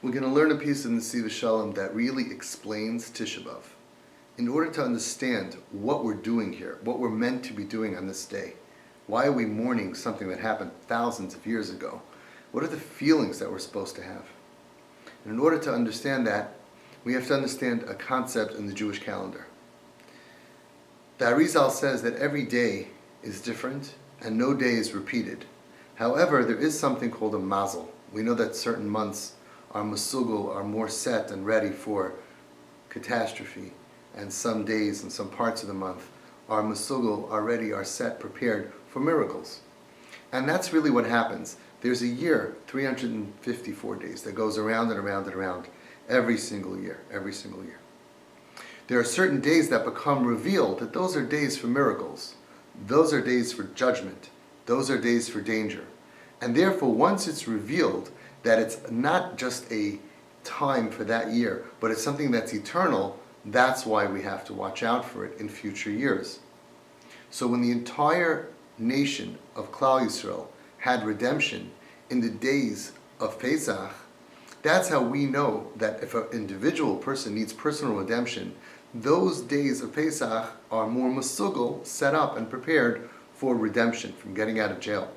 We're going to learn a piece of Nesivas Shalom that really explains Tisha B'Av. In order to understand what we're doing here, what we're meant to be doing on this day, why are we mourning something that happened thousands of years ago? What are the feelings that we're supposed to have? And in order to understand that, we have to understand a concept in the Jewish calendar. The Arizal says that every day is different and no day is repeated. However, there is something called a mazel. We know that certain months are masugul, are more set and ready for catastrophe, and some days and some parts of the month are masugul, are set, prepared for miracles. And that's really what happens. There's a year, 354 days, that goes around and around and around every single year, every single year. There are certain days that become revealed that those are days for miracles. Those are days for judgment. Those are days for danger. And therefore, once it's revealed that it's not just a time for that year, but it's something that's eternal, that's why we have to watch out for it in future years. So when the entire nation of Klal Yisrael had redemption in the days of Pesach, that's how we know that if an individual person needs personal redemption, those days of Pesach are more masugul, set up and prepared for redemption, from getting out of jail.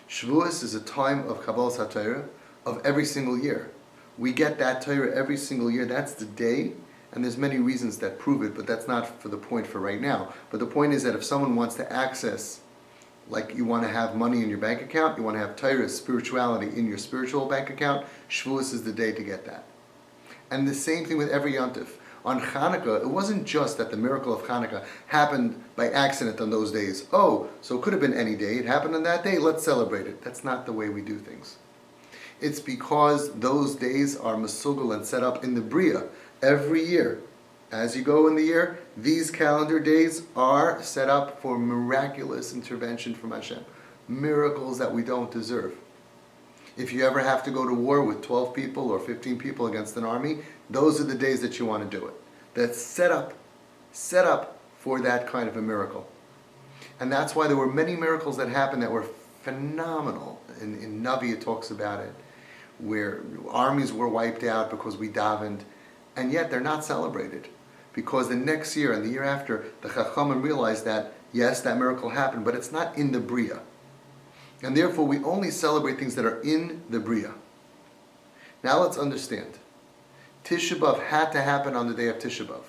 Shavuos is a time of Kabbalas HaTorah of every single year. We get that Torah every single year. That's the day, and there's many reasons that prove it, but that's not for the point for right now. But the point is that if someone wants to access, like you want to have money in your bank account, you want to have Torah, spirituality in your spiritual bank account, Shavuos is the day to get that. And the same thing with every Yontif. On Hanukkah, it wasn't just that the miracle of Hanukkah happened by accident on those days. Oh, so it could have been any day. It happened on that day. Let's celebrate it. That's not the way we do things. It's because those days are masugul and set up in the Bria every year. As you go in the year, these calendar days are set up for miraculous intervention from Hashem. Miracles that we don't deserve. If you ever have to go to war with 12 people or 15 people against an army, those are the days that you want to do it. That's set up for that kind of a miracle. And that's why there were many miracles that happened that were phenomenal. In Navi it talks about it, where armies were wiped out because we davened, and yet they're not celebrated. Because the next year and the year after, the Chachamim realized that, yes, that miracle happened, but it's not in the Bria. And therefore, we only celebrate things that are in the Bria. Now let's understand. Tisha B'Av had to happen on the day of Tisha B'Av.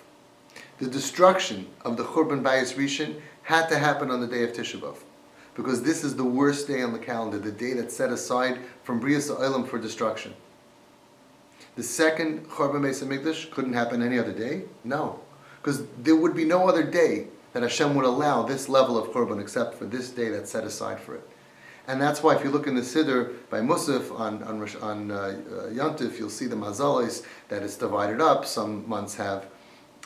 The destruction of the Churban Bayis Rishon had to happen on the day of Tisha B'Av. Because this is the worst day on the calendar, the day that's set aside from Brias Ha'olam for destruction. The second Churban Beis HaMikdash couldn't happen any other day? No. Because there would be no other day that Hashem would allow this level of Churban except for this day that's set aside for it. And that's why if you look in the Siddur by Musaf on Yontif, you'll see the mazalos that it's divided up. Some months have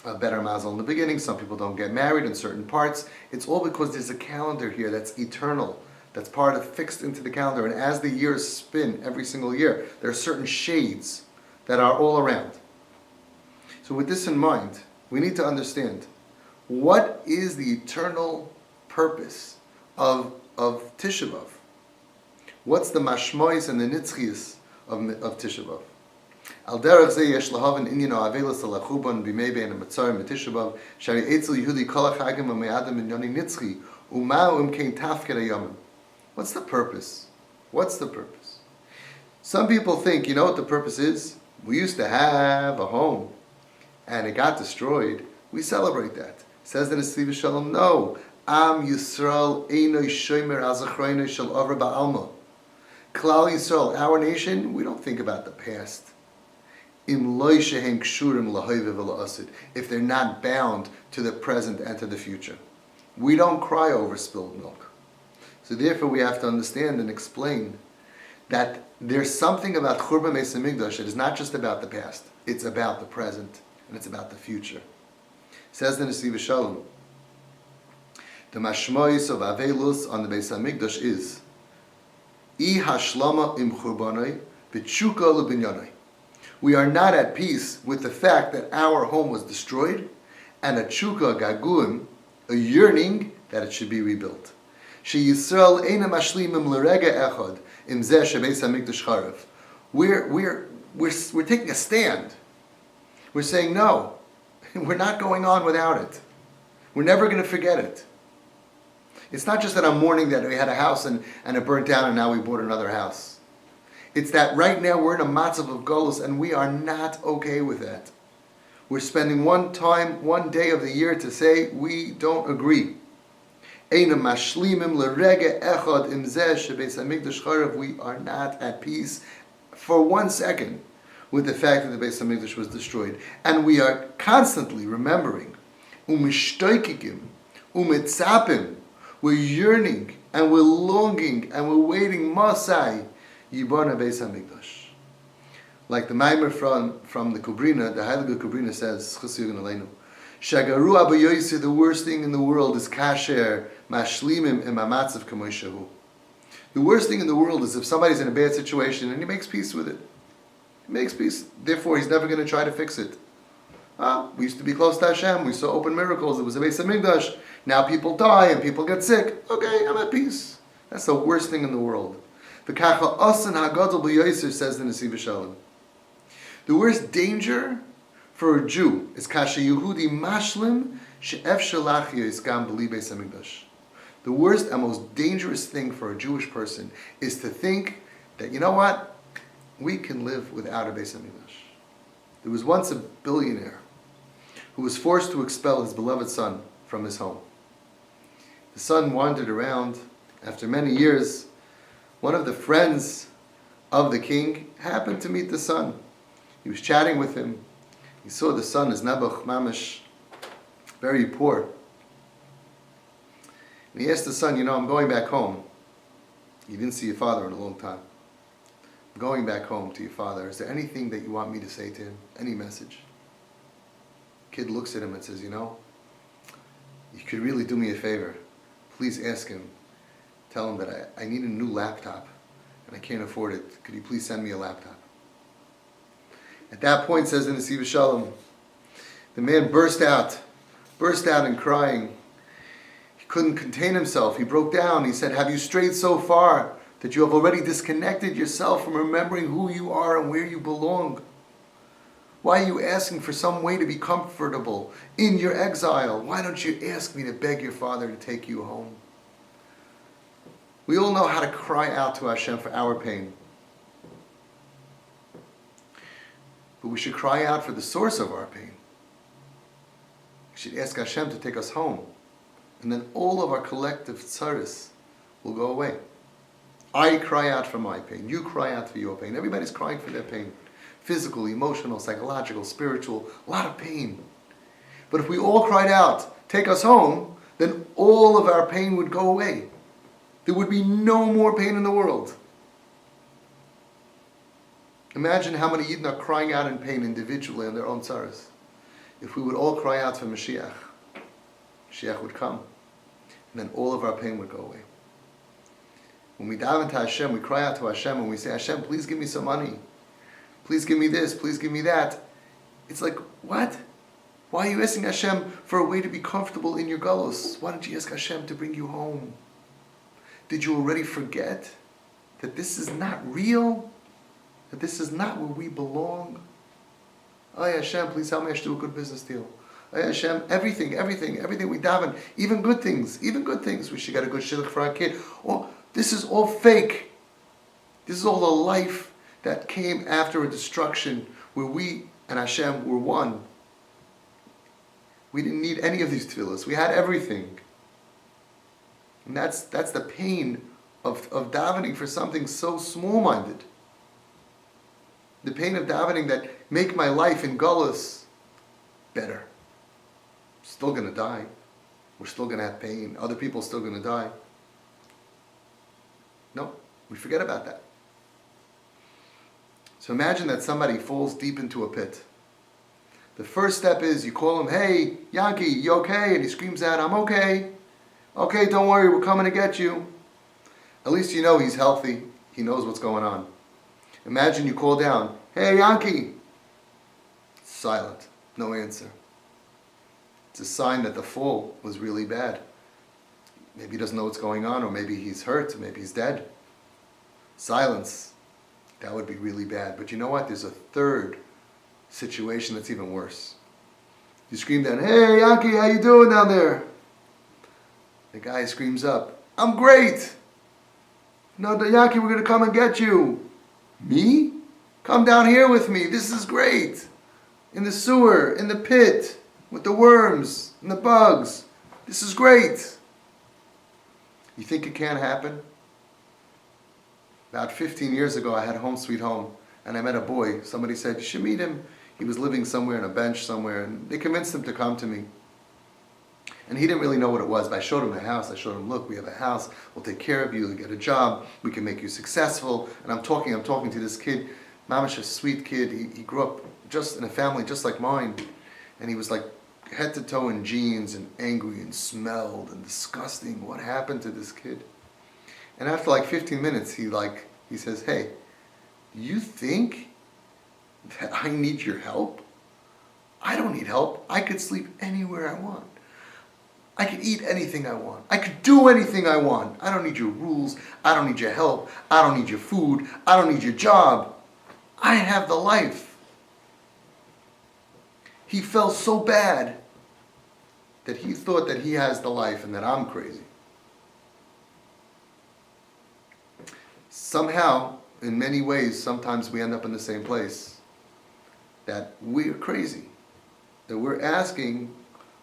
a better mazal in the beginning. Some people don't get married in certain parts. It's all because there's a calendar here that's eternal, that's part of fixed into the calendar. And as the years spin every single year, there are certain shades that are all around. So with this in mind, we need to understand what is the eternal purpose of Tisha B'Av. What's the mashmois and the nitzchias of Tisha B'Av? Al derech zeh yesh lahaven inyan ha'avelos al hachuban b'mei bein ha'matzarim b'Tisha B'Av shari etzel Yehudi kol ha'chagim ha'me'adam minyoni nitzchi u'ma'u imkein tafked ha'yomim. What's the purpose? What's the purpose? Some people think, you know what the purpose is? We used to have a home and it got destroyed. We celebrate that. Says the Nesivas Shalom, no. Am Yisrael einoi shomer al zachreinoi shel avra ba'alma. Klal Yisrael, our nation, we don't think about the past. Im lo shehem kshurim lahoive v'la'asid. If they're not bound to the present and to the future. We don't cry over spilled milk. So therefore we have to understand and explain that there's something about Churban Beis HaMikdash that is not just about the past. It's about the present and it's about the future. Says the Nesivas Shalom, the mashmois of Avelus on the Beis HaMikdash is I hashlama im churbanai b'tshuka l'binyanai. We are not at peace with the fact that our home was destroyed and a tshuka gaguim, a yearning that it should be rebuilt. She Yisrael eina mashlimim l'rega echad im zeh shebeis hamikdash charav. We're we're taking a stand. We're saying, no, we're not going on without it. We're never going to forget it. It's not just that I'm mourning that we had a house and it burnt down and now we bought another house. It's that right now we're in a matzav of golus and we are not okay with that. We're spending one day of the year to say we don't agree. We are not at peace for 1 second with the fact that the Beis HaMikdash was destroyed. And we are constantly remembering, we're yearning and we're longing and we're waiting, Masai, Yibona Beis HaMikdash. Like the Maimer from the Kubrina, the Heilige Kubrina says, Shagaru Abba Yosi, the worst thing in the world is kasher mashlimim imamatzav kamoishahu. The worst thing in the world is if somebody's in a bad situation and he makes peace with it. He makes peace, therefore he's never going to try to fix it. We used to be close to Hashem, we saw open miracles, it was a Beis HaMikdash, now people die and people get sick. Okay, I'm at peace. That's the worst thing in the world. The Kacha Asan HaGadol B'Yoser says in Nesivas Shalom. The worst danger for a Jew is Kasha Yehudi Mashlim She'ef Shalach Yisgam B'li Beis HaMikdash. The worst and most dangerous thing for a Jewish person is to think that, you know what, we can live without a Beis HaMikdash. There was once a billionaire who was forced to expel his beloved son from his home. The son wandered around. After many years, one of the friends of the king happened to meet the son. He was chatting with him. He saw the son is Nebuch Mamish, very poor. And he asked the son, I'm going back home. You didn't see your father in a long time. I'm going back home to your father. Is there anything that you want me to say to him? Any message? Kid looks at him and says, you could really do me a favor. Please ask him. Tell him that I need a new laptop and I can't afford it. Could you please send me a laptop? At that point, says in the Nesivas Shalom, the man burst out in crying. He couldn't contain himself. He broke down. He said, have you strayed so far that you have already disconnected yourself from remembering who you are and where you belong? Why are you asking for some way to be comfortable in your exile? Why don't you ask me to beg your father to take you home? We all know how to cry out to Hashem for our pain. But we should cry out for the source of our pain. We should ask Hashem to take us home. And then all of our collective tzaris will go away. I cry out for my pain. You cry out for your pain. Everybody's crying for their pain. Physical, emotional, psychological, spiritual, a lot of pain. But if we all cried out, take us home, then all of our pain would go away. There would be no more pain in the world. Imagine how many Yidden are crying out in pain individually on their own tzaras. If we would all cry out for Mashiach, Mashiach would come, and then all of our pain would go away. When we daven to Hashem, we cry out to Hashem, and we say, Hashem, please give me some money. Please give me this, please give me that. It's like, what? Why are you asking Hashem for a way to be comfortable in your galus? Why don't you ask Hashem to bring you home? Did you already forget that this is not real? That this is not where we belong? Oh Hashem, please help me to do a good business deal. Oh Hashem, everything we daven, even good things. We should get a good shidduch for our kid. Oh, this is all fake. This is all a life that came after a destruction where we and Hashem were one. We didn't need any of these tefillahs. We had everything. And that's the pain of davening for something so small-minded. The pain of davening that make my life in Gullus better. Still going to die. We're still going to have pain. Other people are still going to die. No, we forget about that. So imagine that somebody falls deep into a pit. The first step is you call him, hey, Yankee, you okay? And he screams out, I'm okay. Okay, don't worry, we're coming to get you. At least you know he's healthy. He knows what's going on. Imagine you call down, hey, Yankee. Silent, no answer. It's a sign that the fall was really bad. Maybe he doesn't know what's going on, or maybe he's hurt, maybe he's dead. Silence. That would be really bad. But you know what? There's a third situation that's even worse. You scream down, "Hey, Yankee, how you doing down there?" The guy screams up, "I'm great." "No, Yankee, we're going to come and get you." "Me? Come down here with me. This is great. In the sewer, in the pit, with the worms and the bugs. This is great." You think it can't happen? About 15 years ago, I had Home Sweet Home, and I met a boy. Somebody said, "You should meet him." He was living somewhere on a bench somewhere, and they convinced him to come to me. And he didn't really know what it was, but I showed him the house. I showed him, "Look, we have a house. We'll take care of you. You'll get a job. We can make you successful." And I'm talking to this kid, Mamish, a sweet kid. He grew up just in a family just like mine. And he was like head to toe in jeans and angry and smelled and disgusting. What happened to this kid? And after like 15 minutes, he says, "Hey, you think that I need your help? I don't need help. I could sleep anywhere I want. I could eat anything I want. I could do anything I want. I don't need your rules. I don't need your help. I don't need your food. I don't need your job. I have the life." He felt so bad that he thought that he has the life and that I'm crazy. Somehow, in many ways, sometimes we end up in the same place. That we're crazy. That we're asking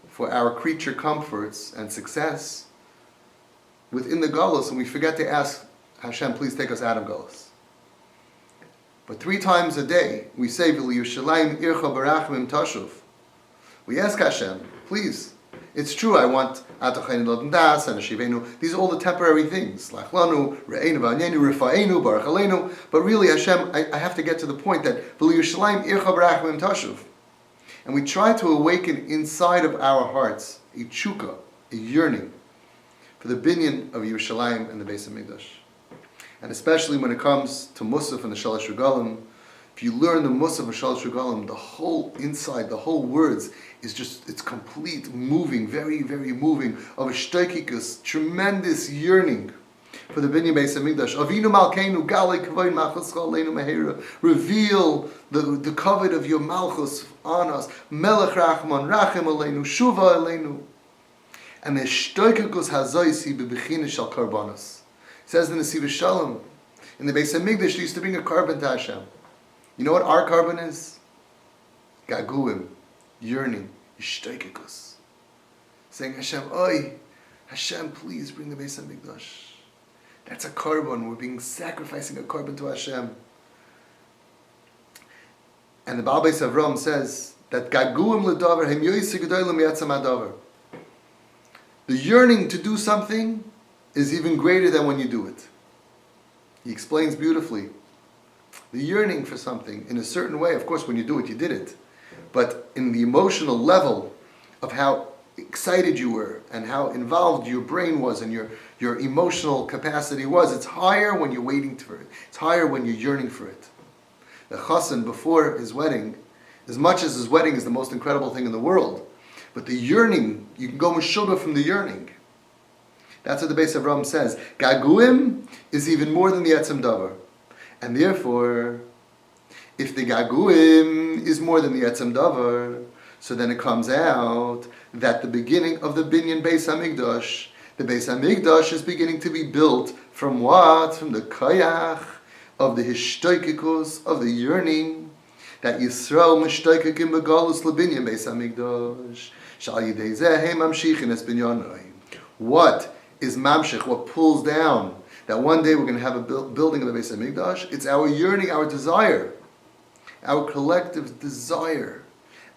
for our creature comforts and success within the Galus, and we forget to ask Hashem, please take us out of Galus. But 3 times a day, we say, "V'liyushalayim ircha barachmim tashuv." We ask Hashem, please. It's true, I want Atachayim Lodin Das and Ashivenu. These are all the temporary things. Lachlanu, Re'enu, V'anyenu, Rifa'enu, Baruch Aleinu. But really, Hashem, I have to get to the point that V'liyushalayim ircha barachmim tashuv. And we try to awaken inside of our hearts a tshuka, a yearning for the binyan of Yerushalayim and the Beis HaMikdash. And especially when it comes to Musaf and the Shalosh Regalim, if you learn the Musaf and Shalosh Regalim, the whole inside, the whole words is just, it's complete moving, very, very moving, of a shtoikikus, tremendous yearning for the binyan Beis HaMikdash. Avinu Malkeinu, Galei Kavod Malchus Aleinu Mehera. Reveal the covet of your Malchus on us. Melech Rachman, Rachem Aleinu, Shuva Aleinu. And the shtoikikus hazoisi bebechina shel karbanos. It says in the Nesivas Shalom, in the Beis HaMikdash, they used to bring a carbon to Hashem. You know what our carbon is? Gaguim, yearning, shtoikikus. Saying, Hashem, oi, Hashem, please bring the Beis HaMikdash. That's a carbon. We're sacrificing a carbon to Hashem. And the Baal Beis Avram says that gaguim ledavar hem yoyse gedolim yatzam hadavar. The yearning to do something is even greater than when you do it. He explains beautifully. The yearning for something in a certain way, of course, when you do it, you did it. But in the emotional level of how excited you were and how involved your brain was and your emotional capacity was, it's higher when you're waiting for it. It's higher when you're yearning for it. The chassan, before his wedding, as much as his wedding is the most incredible thing in the world, but the yearning, you can go meshuga from the yearning. That's what the Beis Avram says. Gaguim is even more than the etzem davar. And therefore, if the gaguim is more than the etzem davar, so then it comes out that the beginning of the binyan Beis HaMikdash, the Beis HaMikdash is beginning to be built from what? From the koyach of the hishtoikikus, of the yearning, that Yisrael mishtoikikim begalus lebinyan Beis HaMikdash, shal yidei zeh heim mamshichin es binyanoi. What is mamshich, what pulls down, that one day we're going to have a building of the Beis HaMikdash? It's our yearning, our desire, our collective desire,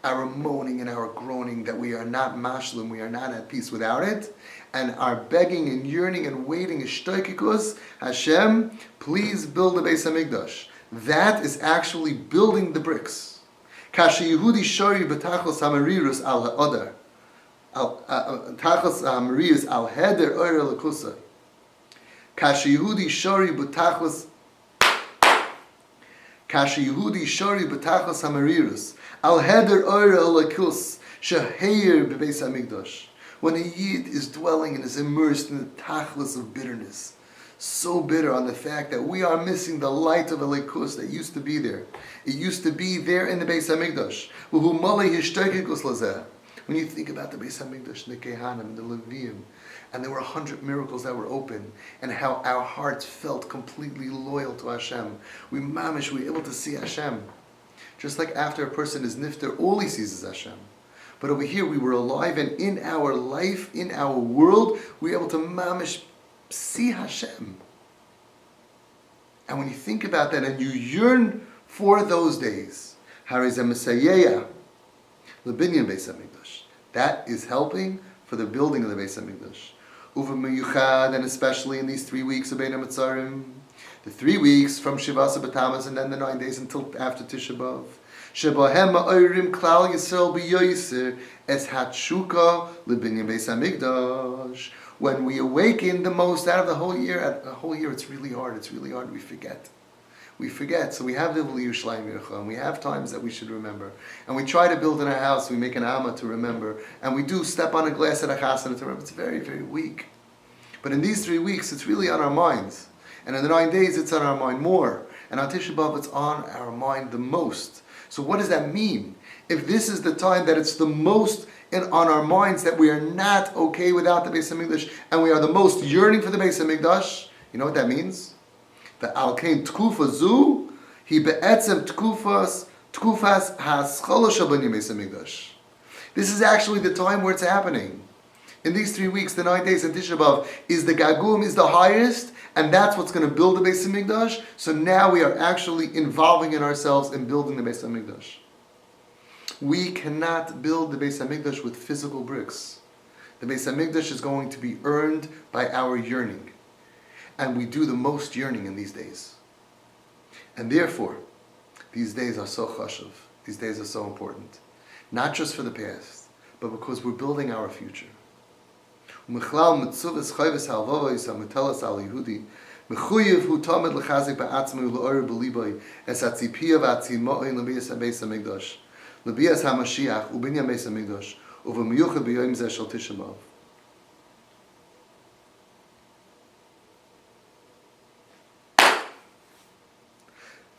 our moaning and our groaning that we are not mashlim, we are not at peace without it, and our begging and yearning and waiting is shtoikikus, Hashem, please build the Beis HaMikdash. That is actually building the bricks. Kasha Yehudi shori b'tachos hamarirus al ha'odar. Tachos hamarirus al heder oyer l'kusay. Kasha Yehudi shori b'tachos hamarirus al heder oyer l'kus sheheir b'Beis HaMikdash. When a Yid is dwelling and is immersed in the tachlis of bitterness, so bitter on the fact that we are missing the light of Elikus that used to be there. It used to be there in the Beis HaMikdash. When you think about the Beis HaMikdash, the Kehanim, the Leviim, and there were 100 miracles that were open, and how our hearts felt completely loyal to Hashem. We were able to see Hashem. Just like after a person is nifter, all he sees is Hashem. But over here, we were alive, and in our life, in our world, we were able to mamish see Hashem. And when you think about that and you yearn for those days, that is helping for the building of the Beis HaMikdash. And especially in these 3 weeks of Bein HaMetzarim, the 3 weeks from Shivasa B'Tammuz and then the 9 days until after Tisha B'Av. Shebahem ma'orim klal Yisrael b'yoyser es hatshuka l'binyan Beis HaMikdash. When we awaken the most out of the whole year, it's really hard. We forget. So we have the Yerushalayim Yircha, and we have times that we should remember. And we try to build in our house, we make an amma to remember. And we do step on a glass at a chasana to remember. It's very, very weak. But in these 3 weeks, it's really on our minds. And in the 9 days, it's on our mind more. And on Tisha B'Av, it's on our mind the most. So what does that mean? If this is the time that it's the most on our minds, that we are not okay without the Beis HaMikdash, and we are the most yearning for the Beis HaMikdash, you know what that means? The Alkein Tkufa Zu, Hi Be'etzem Tkufas Haschala Shabbanim Beis HaMikdash. This is actually the time where it's happening. In these 3 weeks, the 9 days in Tisha B'Av, is the Gagum is the highest, and that's what's going to build the Beis HaMikdash. So now we are actually involving in ourselves in building the Beis HaMikdash. We cannot build the Beis HaMikdash with physical bricks. The Beis HaMikdash is going to be earned by our yearning. And we do the most yearning in these days. And therefore, these days are so chashuv. These days are so important. Not just for the past, but because we're building our future. Umechlal mitzuvas chayvus halvavos hamutelas al Yehudi mechuyev hu tamed lechazik ba'atzmu le'or b'liboy es hatzipiyah v'atzimoin l'bias habeis hamikdash l'bias hamashiach u'binyan beis hamikdash uv'miyuchad b'yoyim zeh shel Tisha B'Av.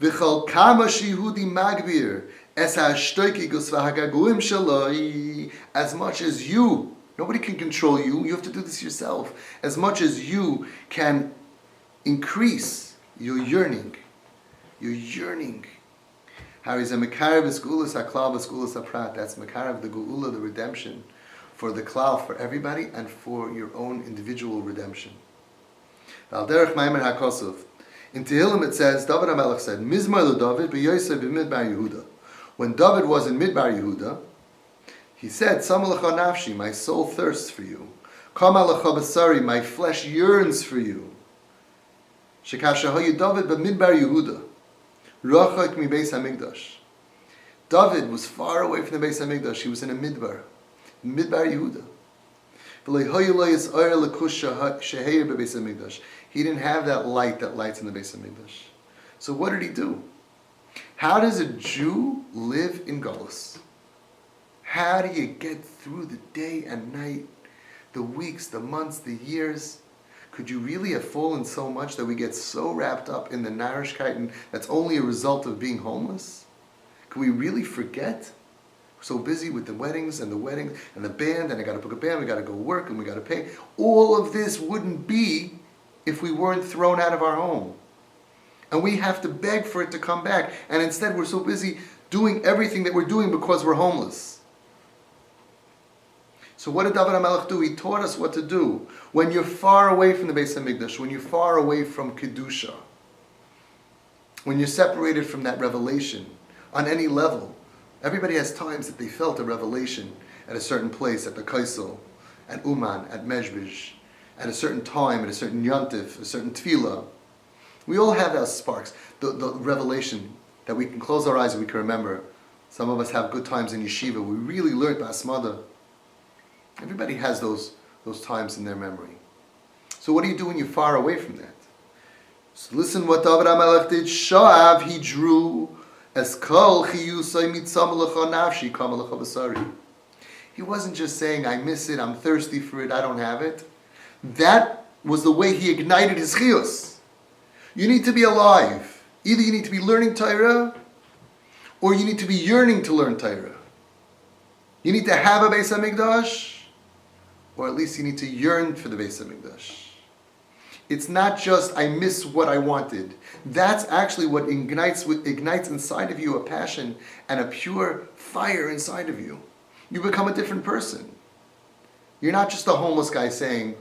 V'chol kama shehudi magbir es ha'shtoikigus v'hagaguim shaloi, as much as you, nobody can control you, you have to do this yourself, as much as you can increase your yearning. That's Mekarev the Geula, the redemption, for the Klal, for everybody, and for your own individual redemption. In Tehillim it says, David HaMelech said, Mizmar David b'Yosef b'Midbar Yehuda. When David was in Midbar Yehuda, he said, Samalecha nafshi, my soul thirsts for you. Kamalecha basari, my flesh yearns for you. Shekashahoyu David b'Midbar Yehuda. Rachak mi Beis HaMikdash. David was far away from the Beis HaMikdash. He was in a Midbar Yehuda. He didn't have that light that lights in the Beis HaMikdash. So what did he do? How does a Jew live in Golus? How do you get through the day and night, the weeks, the months, the years? Could you really have fallen so much that we get so wrapped up in the narishkeit that's only a result of being homeless? Can we really forget? We're so busy with the weddings and the band, and I got to book a band, we got to go work, and we got to pay. All of this wouldn't be if we weren't thrown out of our home. And we have to beg for it to come back. And instead we're so busy doing everything that we're doing because we're homeless. So what did David HaMelech do? He taught us what to do. When you're far away from the Beis HaMikdash, when you're far away from Kedusha, when you're separated from that revelation on any level. Everybody has times that they felt a revelation at a certain place, at the Kaisel, at Uman, at Mezhbish, at a certain time, at a certain yontif, a certain tefillah. We all have those sparks, the revelation that we can close our eyes and we can remember. Some of us have good times in yeshiva. We really learned Basmada. Everybody has those times in their memory. So what do you do when you're far away from that? So listen what David HaMelech did. Sha'av, he drew as kol chiyusay mitzam lecha nafshi kam lecha basari. He wasn't just saying, I miss it, I'm thirsty for it, I don't have it. That was the way he ignited his chiyus. You need to be alive. Either you need to be learning Torah, or you need to be yearning to learn Torah. You need to have a Beis HaMikdash, or at least you need to yearn for the Beis HaMikdash. It's not just, I miss what I wanted. That's actually what ignites inside of you a passion and a pure fire inside of you. You become a different person. You're not just a homeless guy saying,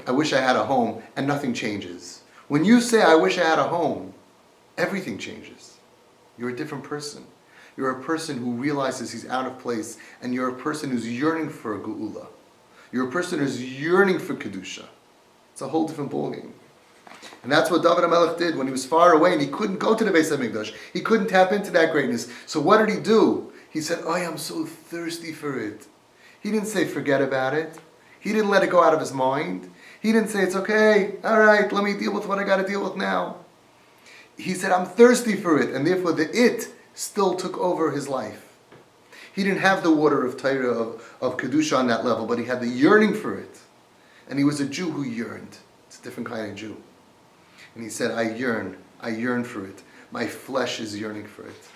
I wish I had a home, and nothing changes. When you say, I wish I had a home, everything changes. You're a different person. You're a person who realizes he's out of place, and you're a person who's yearning for a geula. You're a person who's yearning for kedusha. It's a whole different ballgame. And that's what David HaMelech did when he was far away and he couldn't go to the Beis HaMikdash. He couldn't tap into that greatness. So what did he do? He said, oh, I'm so thirsty for it. He didn't say forget about it. He didn't let it go out of his mind. He didn't say it's okay, all right, let me deal with what I got to deal with now. He said, I'm thirsty for it. And therefore the it still took over his life. He didn't have the water of Torah, of Kedusha on that level, but he had the yearning for it. And he was a Jew who yearned. It's a different kind of Jew. And he said, I yearn for it. My flesh is yearning for it.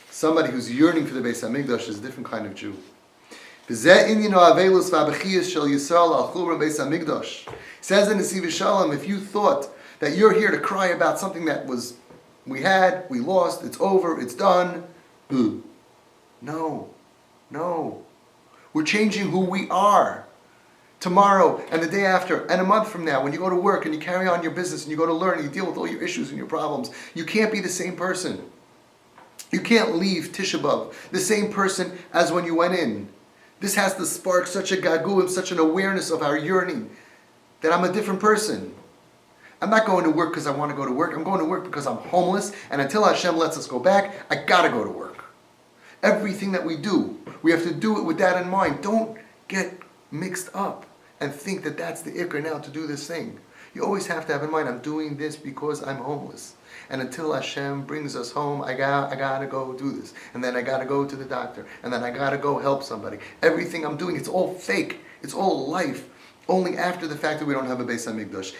Somebody who's yearning for the Beis HaMikdash is a different kind of Jew. Says in Nesivas Shalom, if you thought that you're here to cry about something that we lost, it's over, it's done. No. We're changing who we are. Tomorrow and the day after and a month from now, when you go to work and you carry on your business and you go to learn and you deal with all your issues and your problems, you can't be the same person. You can't leave Tisha B'Av the same person as when you went in. This has to spark such a gaguim, such an awareness of our yearning, that I'm a different person. I'm not going to work because I want to go to work. I'm going to work because I'm homeless, and until Hashem lets us go back, I gotta go to work. Everything that we do, we have to do it with that in mind. Don't get mixed up and think that that's the ikr now to do this thing. You always have to have in mind, I'm doing this because I'm homeless. And until Hashem brings us home, I gotta go do this. And then I gotta go to the doctor. And then I gotta go help somebody. Everything I'm doing, it's all fake. It's all life. Only after the fact that we don't have a Beis HaMikdash.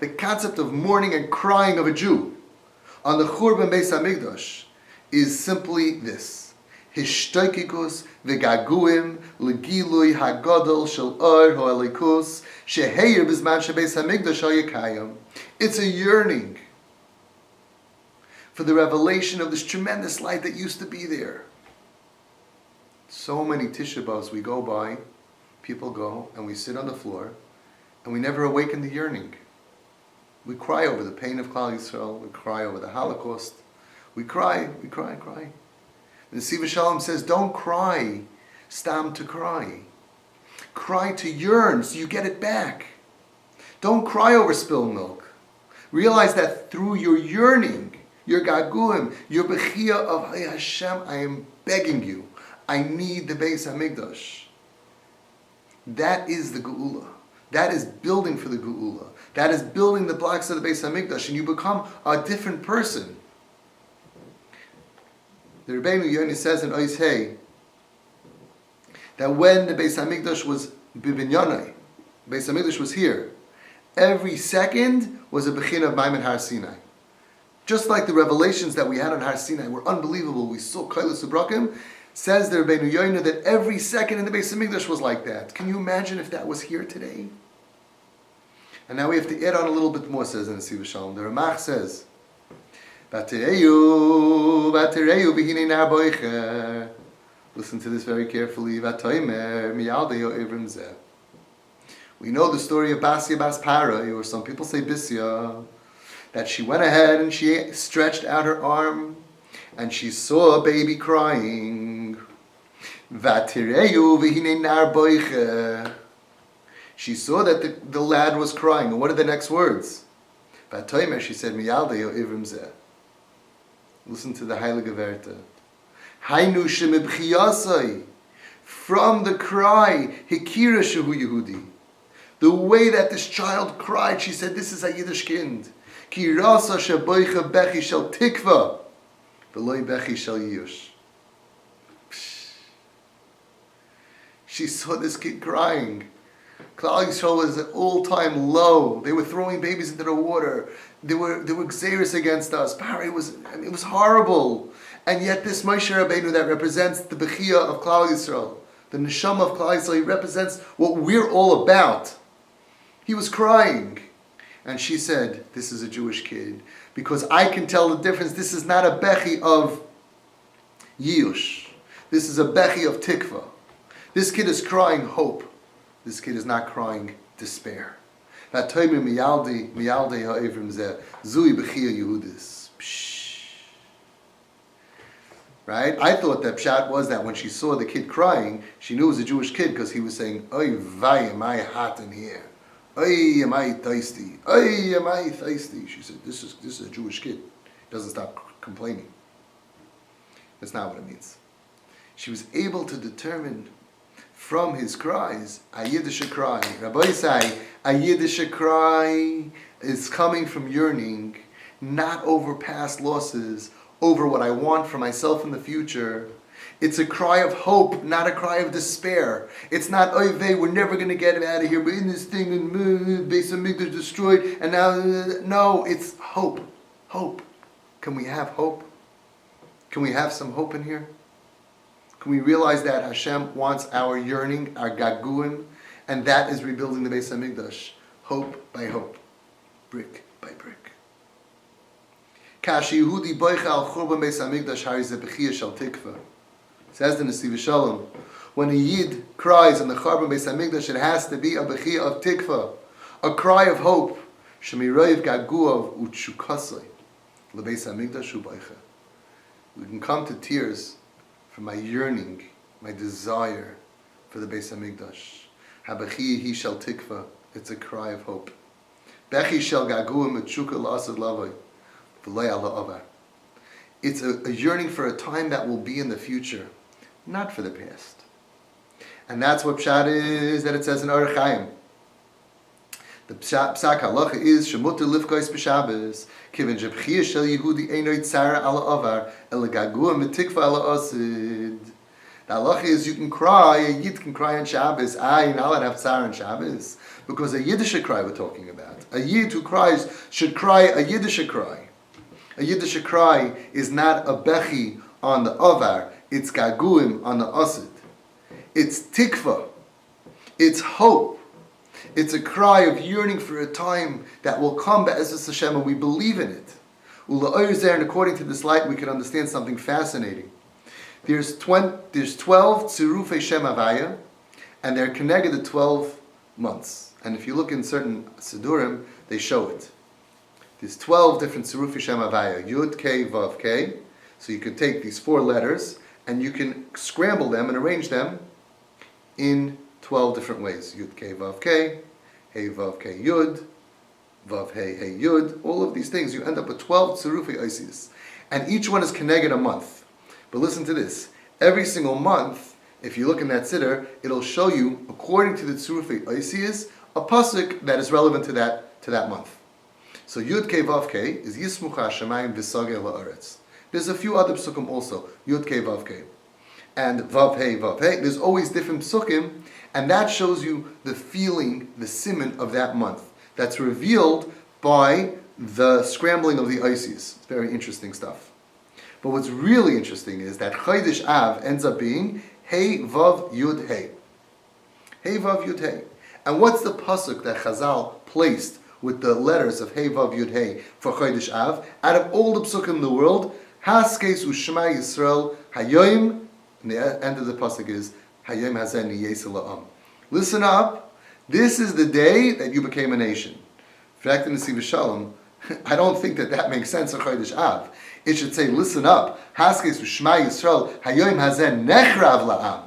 The concept of mourning and crying of a Jew on the Churban Beis HaMikdash is simply this. Hishtoikikus v'gaguim legilui hagadol shel or ho'alikus sheheir bizman shebeis hamikdash hayakayim. It's a yearning for the revelation of this tremendous light that used to be there. So many Tisha B'Avs we go by, people go, and we sit on the floor, and we never awaken the yearning. We cry over the pain of Klal Yisrael, we cry over the Holocaust, we cry. The Nesivas Shalom says, don't cry, stam to cry. Cry to yearn so you get it back. Don't cry over spilled milk. Realize that through your yearning, your gaguim, your bechiyah of Hey Hashem, I am begging you. I need the Beis HaMikdash. That is the geula. That is building for the geula. That is building the blocks of the Beis HaMikdash, and you become a different person. The Rebbeinu Yoni says in Ois Hey that when the Beis HaMikdash was bibinyanai, Beis HaMikdash was here, every second was a bechin of Maimon Har Sinai. Just like the revelations that we had on Har Sinai were unbelievable. We saw Kailas Ubrakim. Says the Rebbeinu Yoni that every second in the Beis HaMikdash was like that. Can you imagine if that was here today? And now we have to add on a little bit more, says in Nesivas Shalom. The Ramach says, listen to this very carefully. We know the story of Basya Bas Parai, or some people say Bisya, that she went ahead and she stretched out her arm and she saw a baby crying. She saw that the lad was crying. And what are the next words? She said, listen to the Heilige Werte. Hainu shemibchiyasai. From the cry, hikira shehu Yehudi. The way that this child cried, she said, this is a Yiddish kind. Ki rasa sheboicha bechi shel tikva, v'loi bechi shel yush. She saw this kid crying. Klal Yisrael was at all-time low. They were throwing babies into the water. They were xeris against us. It was horrible. And yet this Moshe Rabbeinu that represents the Bechia of Klal Yisrael, the Neshama of Klal Yisrael, he represents what we're all about. He was crying. And she said, this is a Jewish kid. Because I can tell the difference. This is not a Bechi of Yush. This is a Bechi of Tikva. This kid is crying hope. This kid is not crying despair. Right? I thought that pshat was that when she saw the kid crying, she knew it was a Jewish kid because he was saying, "Oy vay, am I hot in here? Oy, am I thirsty? Oy, am I thirsty?" She said, "This is a Jewish kid." He doesn't stop complaining. That's not what it means. She was able to determine from his cries, a Yiddishe cry. Rabbi say, a Yiddishe cry is coming from yearning, not over past losses, over what I want for myself in the future. It's a cry of hope, not a cry of despair. It's not, oy vey, we're never going to get out of here, we're in this thing, and Beis HaMikdash destroyed, and now, no, it's hope. Hope. Can we have hope? Can we have some hope in here? Can we realize that Hashem wants our yearning, our gaguim, and that is rebuilding the Beis HaMikdash, hope by hope, brick by brick. Kashi Yehudi boicha al churban Beis HaMikdash hari ze bechia shel tikva. Says the Nesivas Shalom, when a Yid cries on the churban Beis HaMikdash, it has to be a bechia of tikva, a cry of hope. Shemiroyev gaguav utshukasei leBeis HaMikdash uboicha. We can come to tears for my yearning, my desire for the Beis HaMikdash. Habechi hi shel tikva. It's a cry of hope. Bechi shel gaguimetshuka la'asad lavoi v'lei ala avar. It's a yearning for a time that will be in the future, not for the past. And that's what pshat is that it says in Orach Chaim. The psak halacha is shemuter lifkos b'Shabbos kiven shebchia shel Yehudi eino tzara ala avar ela gagua mitikva ala asid. The halacha is you can cry, a Yid can cry on Shabbos. You're not allowed to have tzara on Shabbos because a Yiddishe cry we're talking about. A Yid who cries should cry a Yiddishe cry. A Yiddishe cry is not a bechi on the avar. It's gaguim on the asid. It's tikva. It's hope. It's a cry of yearning for a time that will come be'ezus Hashem, and we believe in it. And according to this light, we can understand something fascinating. There's 12 tzirufei Shem Havaya, and they're connected to 12 months. And if you look in certain Sidurim, they show it. There's 12 different tzirufei Shem Havaya, Yud, K, Vav, K. So you can take these 4 letters, and you can scramble them and arrange them in 12 different ways. Yud K Vav K, Hey Vav K Yud, Vav Hey Hey Yud. All of these things, you end up with 12 tzirufei Isis. And each one is connected a month. But listen to this. Every single month, if you look in that siddur, it'll show you, according to the tzirufei Isis, a pasuk that is relevant to that month. So Yud K Vav K is Yismuch HaShamayim V'Sageh La'aretz. There's a few other psukim also. Yud K Vav K. And Vav Hey Vav Hey. There's always different psukim. And that shows you the feeling, the siman of that month. That's revealed by the scrambling of the Isis. It's very interesting stuff. But what's really interesting is that Chodesh Av ends up being Hey Vav Yud Hey. Hey Vav Yud Hey. And what's the pasuk that Chazal placed with the letters of Hey Vav Yud Hey for Chodesh Av? Out of all the psukim in the world, Haskes U'Shema Yisrael Hayoim, and the end of the pasuk is Hayom Hazen Niyesa La'am. Listen up. This is the day that you became a nation. In fact, in Nesivas Shalom, I don't think that makes sense for Chodesh Av. It should say, listen up. Haskes U'Shema Yisrael Hayom Hazen Nechrav La'am.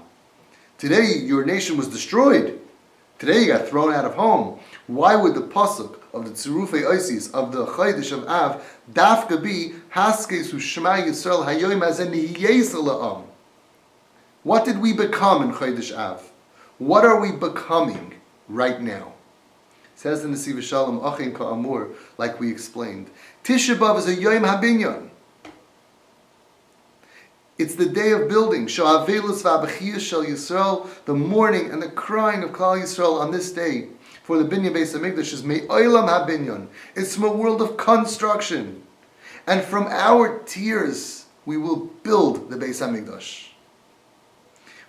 Today your nation was destroyed. Today you got thrown out of home. Why would the pasuk of the tzirufei Isis of the Chodesh of Av dafka be Haskes U'Shema Yisrael Hayom Hazen Niyesa La'am? What did we become in Chodesh Av? What are we becoming right now? It says in the Nesivas Shalom, Achin Ka'amur, like we explained. Tisha B'Av is a Yom HaBinyan. It's the day of building. Sha'avelus v'abachiyas shel Yisrael, the mourning and the crying of Klal Yisrael on this day for the binyan Beis Hamikdash is me'olam habinyan. It's from a world of construction. And from our tears, we will build the Beis Hamikdash.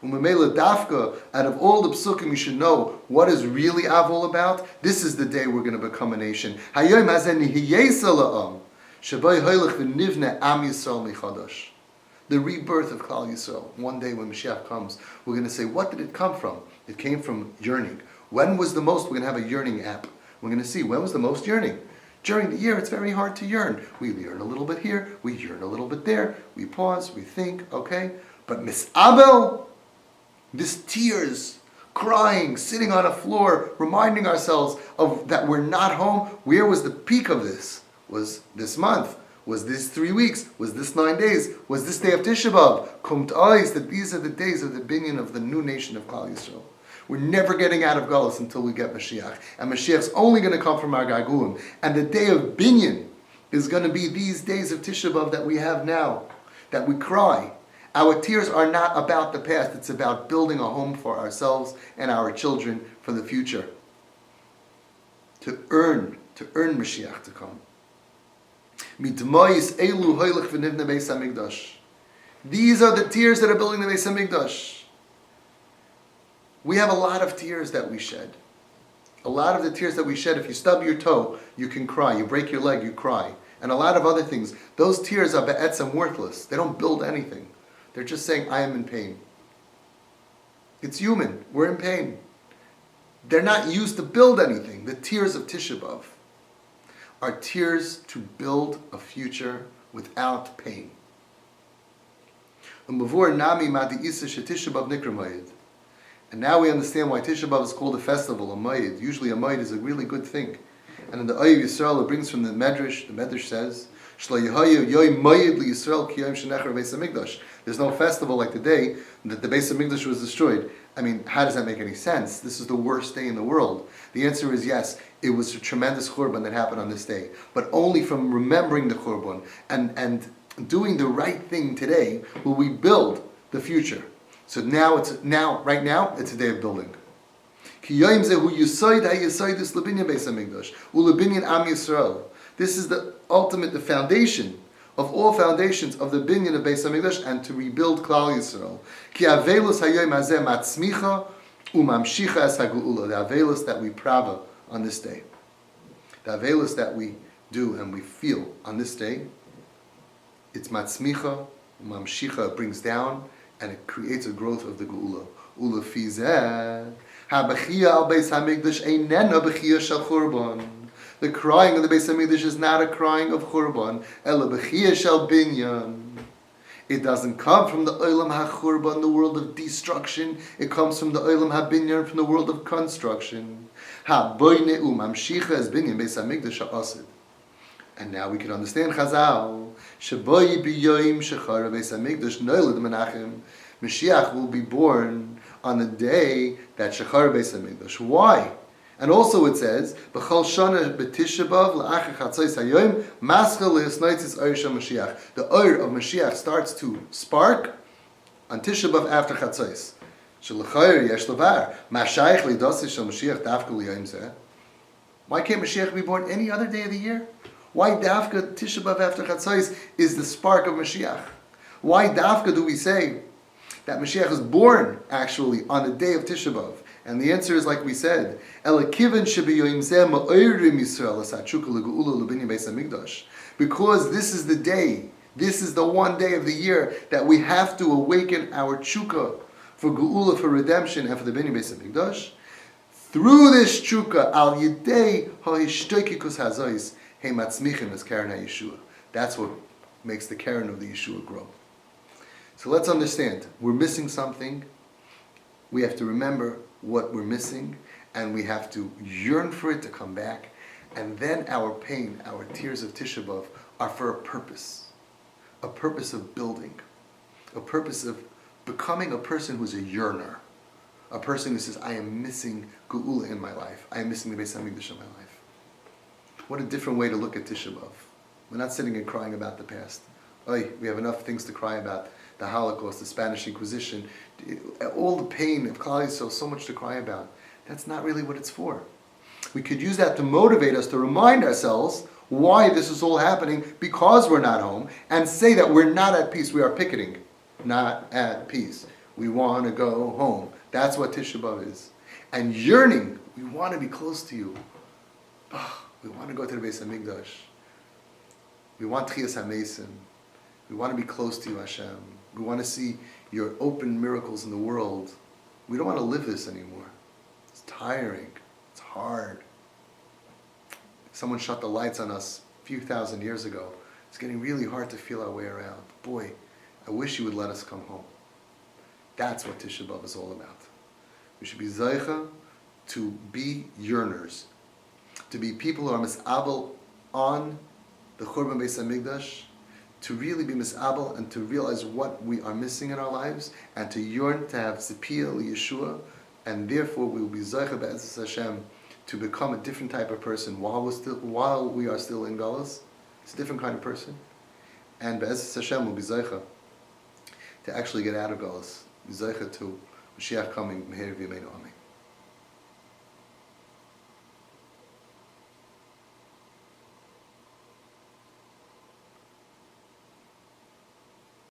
Umemela dafka, out of all the psukim, you should know what is really Av all about. This is the day we're going to become a nation. Hayom hazen nihiyesa la'am, shabai hoylech v'nivne am Yisrael michadash. The rebirth of Klal Yisrael. One day when Mashiach comes, we're going to say, what did it come from? It came from yearning. When was the most? We're going to have a yearning app. We're going to see, when was the most yearning? During the year, it's very hard to yearn. We yearn a little bit here, we yearn a little bit there, we pause, we think, okay? But misabel, this tears, crying, sitting on a floor, reminding ourselves of that we're not home. Where was the peak of this? Was this month? Was this 3 weeks? Was this 9 days? Was this day of Tisha B'Av? Kumt eyes that these are the days of the binyan of the new nation of Klal Yisrael. We're never getting out of Galus until we get Mashiach. And Mashiach's only going to come from our Gaguim. And the day of binyan is going to be these days of Tisha B'Av that we have now, that we cry. Our tears are not about the past. It's about building a home for ourselves and our children for the future. To earn Mashiach to come. These are the tears that are building the Beis Hamikdash. We have a lot of tears that we shed. A lot of the tears that we shed, if you stub your toe, you can cry. You break your leg, you cry. And a lot of other things. Those tears are be'etzem worthless. They don't build anything. They're just saying, I am in pain. It's human. We're in pain. They're not used to build anything. The tears of Tisha B'Av are tears to build a future without pain. And now we understand why Tisha B'Av is called a festival, a mayid. Usually a mayid is a really good thing. And in the Avi Fishoff, it brings from the Medrash says, there's no festival like the day that the Beis Hamikdash was destroyed. I mean, how does that make any sense? This is the worst day in the world. The answer is yes, it was a tremendous churban that happened on this day. But only from remembering the churban and doing the right thing today will we build the future. So right now, it's a day of building. This is the ultimate, the foundation of all foundations of the binyan of Beis Hamikdash and to rebuild Klal Yisrael. Ki avelus hayom hazeh matzmicha umamshicha es hageula. The avelus that we prava on this day. The avelus that we do and we feel on this day, it's matzmicha, umamshicha, it brings down and it creates a growth of the geula. Ula fizeh habachia al Beis Hamikdash einena bachia shel churban. The crying of the Beis Hamikdash is not a crying of Churban. Ela b'chiyah shel binyan. It doesn't come from the Olam HaChurban, the world of destruction. It comes from the Olam HaBinyan, from the world of construction. Ha-boine u'mamshicha es binyan Beis Hamikdash ha'asid. And now we can understand Chazal. Sheboi biyoyim shechara Beis Hamikdash noilad Menachem. Mashiach will be born on the day that shechara Beis Hamikdash. Why? And also it says, "B'chol shana b'Tisha B'Av la'achar chatzos hayom maschel le'hisnaitzis oir shel Mashiach." The oir of Mashiach starts to spark on Tisha B'Av after chatzos. Shelechayer yesh levar ma'shayich li'dosis shel Mashiach dafka liyom zeh. Why can't Mashiach be born any other day of the year? Why dafka Tisha B'Av after chatzos is the spark of Mashiach? Why dafka do we say that Mashiach is born actually on the day of Tisha B'Av? And the answer is like we said, because this is the day, this is the one day of the year that we have to awaken our chukah for geula, for redemption, and for the binyan Beis Hamikdash. Through this chukah, al yidei ha'ishtokikus hazois heimatzmichim as karen ha'yeshua. That's what makes the karen of the Yeshua grow. So let's understand, we're missing something. We have to remember what we're missing, and we have to yearn for it to come back. And then our pain, our tears of Tisha B'Av are for a purpose of building, a purpose of becoming a person who's a yearner, a person who says, I am missing geula in my life, I am missing the Beis Hamikdash in my life. What a different way to look at Tisha B'Av. We're not sitting and crying about the past. We have enough things to cry about. the Holocaust, the Spanish Inquisition, all the pain of Klal Yisrael, so much to cry about. That's not really what it's for. We could use that to motivate us, to remind ourselves why this is all happening, because we're not home, and say that we're not at peace. We are picketing, not at peace. We want to go home. That's what Tisha B'Av is. And yearning, we want to be close to you. We want to go to the Beis HaMikdash. We want Tchias HaMesim. We want to be close to you, Hashem. We want to see your open miracles in the world. We don't want to live this anymore. It's tiring. It's hard. Someone shut the lights on us a few thousand years ago. It's getting really hard to feel our way around. Boy, I wish you would let us come home. That's what Tisha B'Av is all about. We should be Zaycha to be yearners, to be people who are mis'abel on the Churban Beis HaMikdash, to really be mis'abel and to realize what we are missing in our lives, and to yearn to have Zipiyah Yeshua, and therefore we will be Zaycha Be'ezus Hashem to become a different type of person while we are still in Galus. It's a different kind of person. And Be'ezus Hashem will be Zaycha to actually get out of Galus, be Zaycha to Mashiach coming, Meher V'Yameinu Amen.